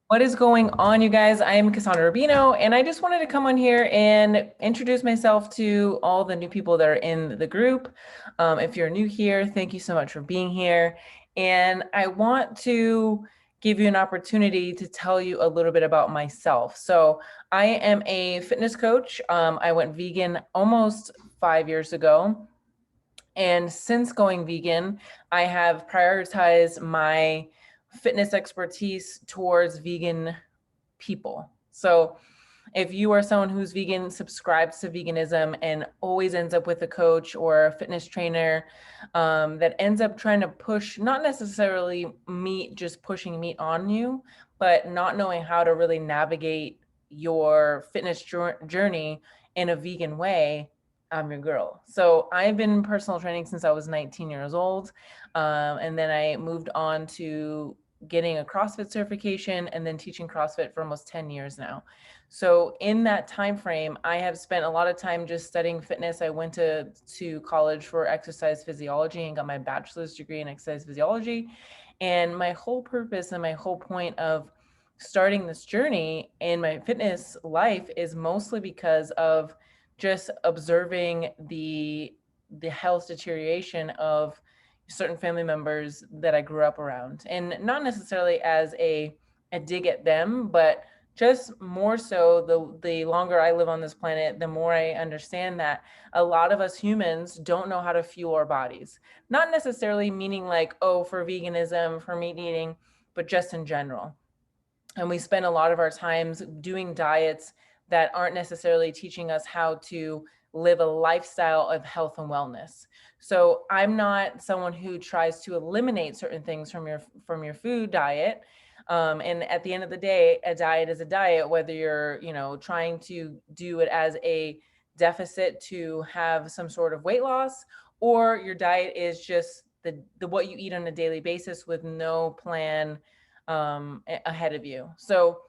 What is going on, you guys? I'm Cassandra Rubino, and I just wanted to come on here and introduce myself to all the new people that are in the group. If you're new here, thank you so much for being here. And I want to give you an opportunity to tell you a little bit about myself. So I am a fitness coach. I went vegan almost 5 years ago. And since going vegan, I have prioritized my fitness expertise towards vegan people. So if you are someone who's vegan, subscribes to veganism, and always ends up with a coach or a fitness trainer that ends up trying to push, not necessarily meat, just pushing meat on you, but not knowing how to really navigate your fitness journey in a vegan way, I'm your girl. So I've been in personal training since I was 19 years old. And then I moved on to getting a CrossFit certification and then teaching CrossFit for almost 10 years now. So in that time frame, I have spent a lot of time just studying fitness. I went to college for exercise physiology and got my bachelor's degree in exercise physiology. And my whole purpose and my whole point of starting this journey in my fitness life is mostly because of just observing the health deterioration of certain family members that I grew up around. And not necessarily as a dig at them, but just more so the longer I live on this planet, the more I understand that a lot of us humans don't know how to fuel our bodies. Not necessarily meaning like, oh, for veganism, for meat eating, but just in general. And we spend a lot of our times doing diets that aren't necessarily teaching us how to live a lifestyle of health and wellness. So I'm not someone who tries to eliminate certain things from your food diet. And at the end of the day, a diet is a diet, whether you're, trying to do it as a deficit to have some sort of weight loss, or your diet is just the what you eat on a daily basis with no plan ahead of you. So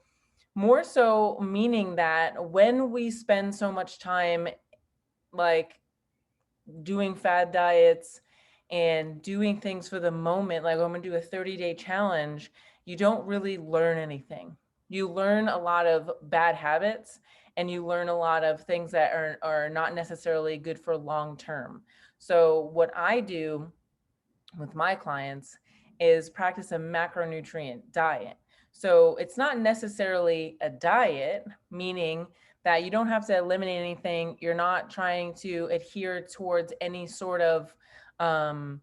more so meaning that when we spend so much time like doing fad diets and doing things for the moment, like I'm gonna do a 30-day challenge, you don't really learn anything. You learn a lot of bad habits and you learn a lot of things that are not necessarily good for long term. So what I do with my clients is practice a macronutrient diet. So it's not necessarily a diet, meaning that you don't have to eliminate anything. You're not trying to adhere towards um,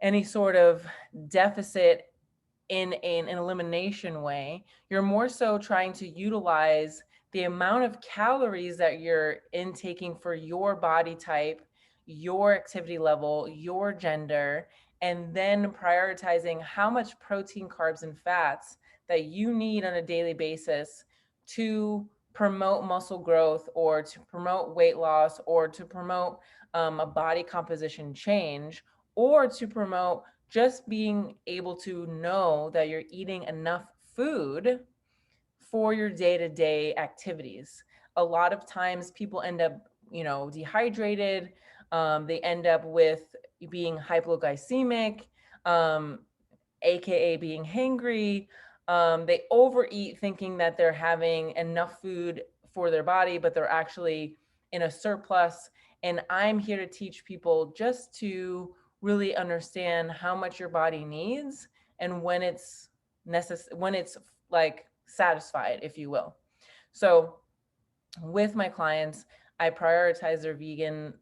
any sort of deficit in an elimination way. You're more so trying to utilize the amount of calories that you're intaking for your body type, your activity level, your gender, and then prioritizing how much protein, carbs, and fats that you need on a daily basis to promote muscle growth or to promote weight loss or to promote a body composition change or to promote just being able to know that you're eating enough food for your day-to-day activities. A lot of times people end up, dehydrated. They end up with being hypoglycemic, um, aka being hangry. They overeat thinking that they're having enough food for their body, but they're actually in a surplus. And I'm here to teach people just to really understand how much your body needs and when it's when it's like satisfied, if you will. So with my clients, I prioritize their vegan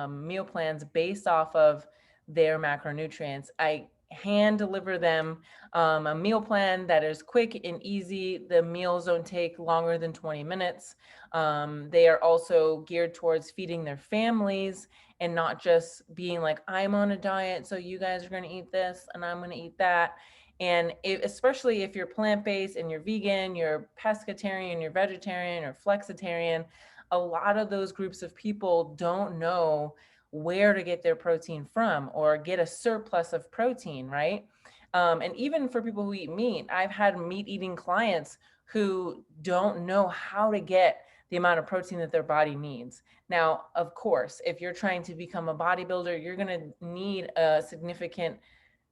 meal plans based off of their macronutrients. I hand deliver them a meal plan that is quick and easy. The meals don't take longer than 20 minutes. They are also geared towards feeding their families and not just being like, I'm on a diet, so you guys are going to eat this and I'm going to eat that. And especially if you're plant-based and you're vegan, you're pescatarian, you're vegetarian, or flexitarian, a lot of those groups of people don't know where to get their protein from or get a surplus of protein, right? And even for people who eat meat, I've had meat eating clients who don't know how to get the amount of protein that their body needs. Now, of course, if you're trying to become a bodybuilder, you're going to need a significant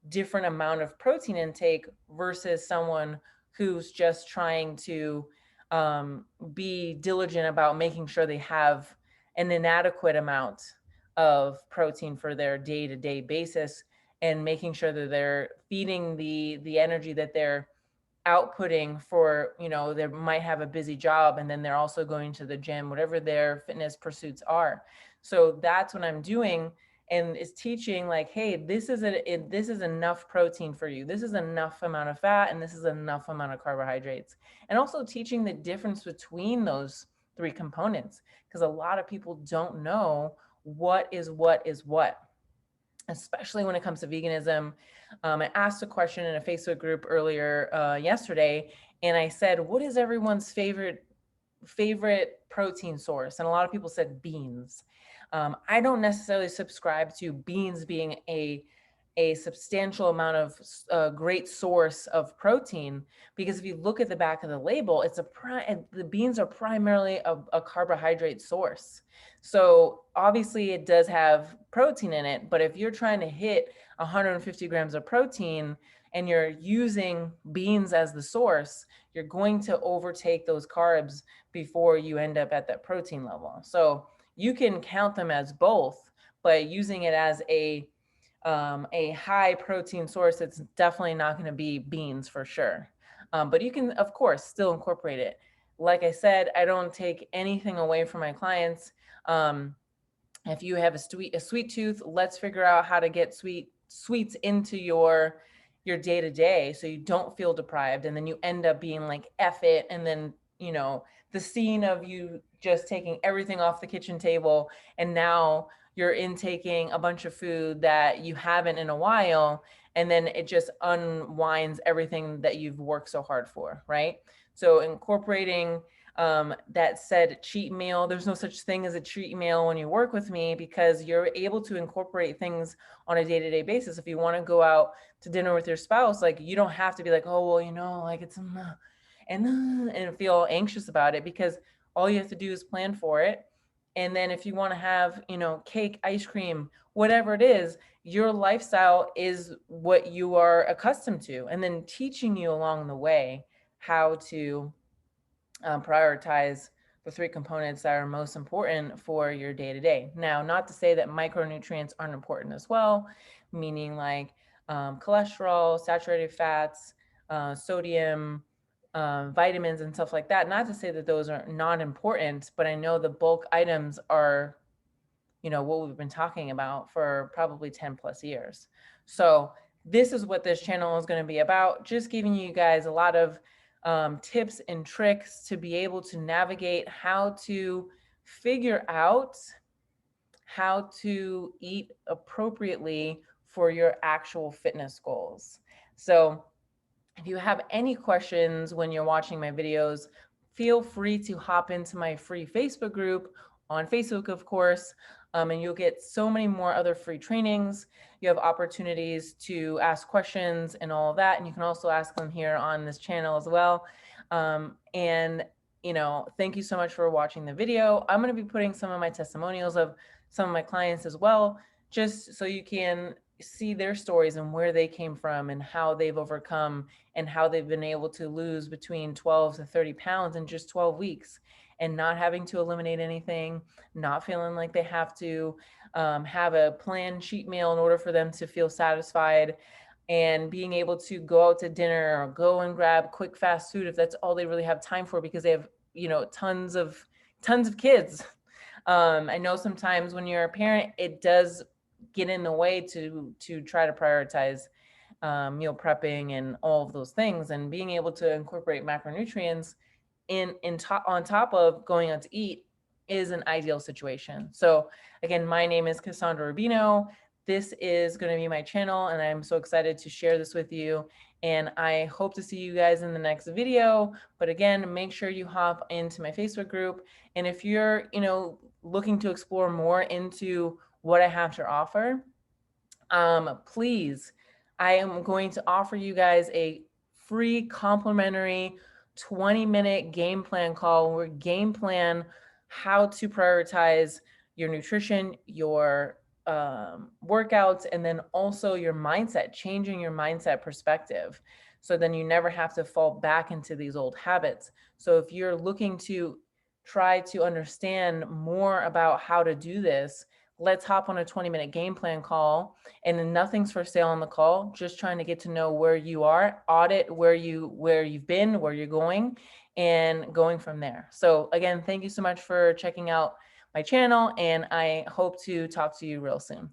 different amount of protein intake versus someone who's just trying to be diligent about making sure they have an inadequate amount of protein for their day-to-day basis, and making sure that they're feeding the energy that they're outputting for, they might have a busy job and then they're also going to the gym, whatever their fitness pursuits are. So that's what I'm doing, and is teaching like, hey, this is enough protein for you, this is enough amount of fat, and this is enough amount of carbohydrates. And also teaching the difference between those three components, because a lot of people don't know what is what, especially when it comes to veganism. I asked a question in a Facebook group earlier yesterday, and I said, what is everyone's favorite protein source? And a lot of people said beans. I don't necessarily subscribe to beans being a substantial amount of great source of protein, because if you look at the back of the label, the beans are primarily a carbohydrate source. So obviously it does have protein in it, but if you're trying to hit 150 grams of protein and you're using beans as the source, you're going to overtake those carbs before you end up at that protein level. So you can count them as both, but using it as a high protein source, it's definitely not going to be beans for sure. But you can, of course, still incorporate it. Like I said, I don't take anything away from my clients. If you have a sweet tooth, let's figure out how to get sweets into your day to day, so you don't feel deprived, and then you end up being like, F it, and then the scene of you just taking everything off the kitchen table, and now you're intaking a bunch of food that you haven't in a while, and then it just unwinds everything that you've worked so hard for, right? So incorporating that said cheat meal. There's no such thing as a cheat meal when you work with me, because you're able to incorporate things on a day-to-day basis. If you want to go out to dinner with your spouse, like, you don't have to be like, oh, well, like it's and feel anxious about it, because all you have to do is plan for it. And then if you want to have, cake, ice cream, whatever it is, your lifestyle is what you are accustomed to, and then teaching you along the way how to prioritize the three components that are most important for your day-to-day. Now, not to say that micronutrients aren't important as well, meaning like cholesterol, saturated fats, sodium, vitamins, and stuff like that. Not to say that those are not important, but I know the bulk items are, what we've been talking about for probably 10 plus years. So this is what this channel is going to be about, just giving you guys a lot of tips and tricks to be able to navigate how to figure out how to eat appropriately for your actual fitness goals. So if you have any questions when you're watching my videos, feel free to hop into my free Facebook group on Facebook, of course, and you'll get so many more other free trainings. You have opportunities to ask questions and all of that, and you can also ask them here on this channel as well. And thank you so much for watching the video. I'm going to be putting some of my testimonials of some of my clients as well, just so you can see their stories and where they came from and how they've overcome and how they've been able to lose between 12 to 30 pounds in just 12 weeks, and not having to eliminate anything, not feeling like they have to have a planned cheat meal in order for them to feel satisfied, and being able to go out to dinner or go and grab quick fast food if that's all they really have time for, because they have tons of kids. I know sometimes when you're a parent, it does get in the way to try to prioritize meal prepping and all of those things, and being able to incorporate macronutrients on top of going out to eat is an ideal situation. So again, my name is Cassandra Rubino. This is going to be my channel, and I'm so excited to share this with you. And I hope to see you guys in the next video. But again, make sure you hop into my Facebook group. And if you're, looking to explore more into what I have to offer, please, I am going to offer you guys a free complimentary 20-minute game plan call where we game plan how to prioritize your nutrition, your workouts, and then also your mindset, changing your mindset perspective. So then you never have to fall back into these old habits. So if you're looking to try to understand more about how to do this, let's hop on a 20-minute game plan call, and then nothing's for sale on the call, just trying to get to know where you are, audit where you've been, where you're going, and going from there. So again, thank you so much for checking out my channel, and I hope to talk to you real soon.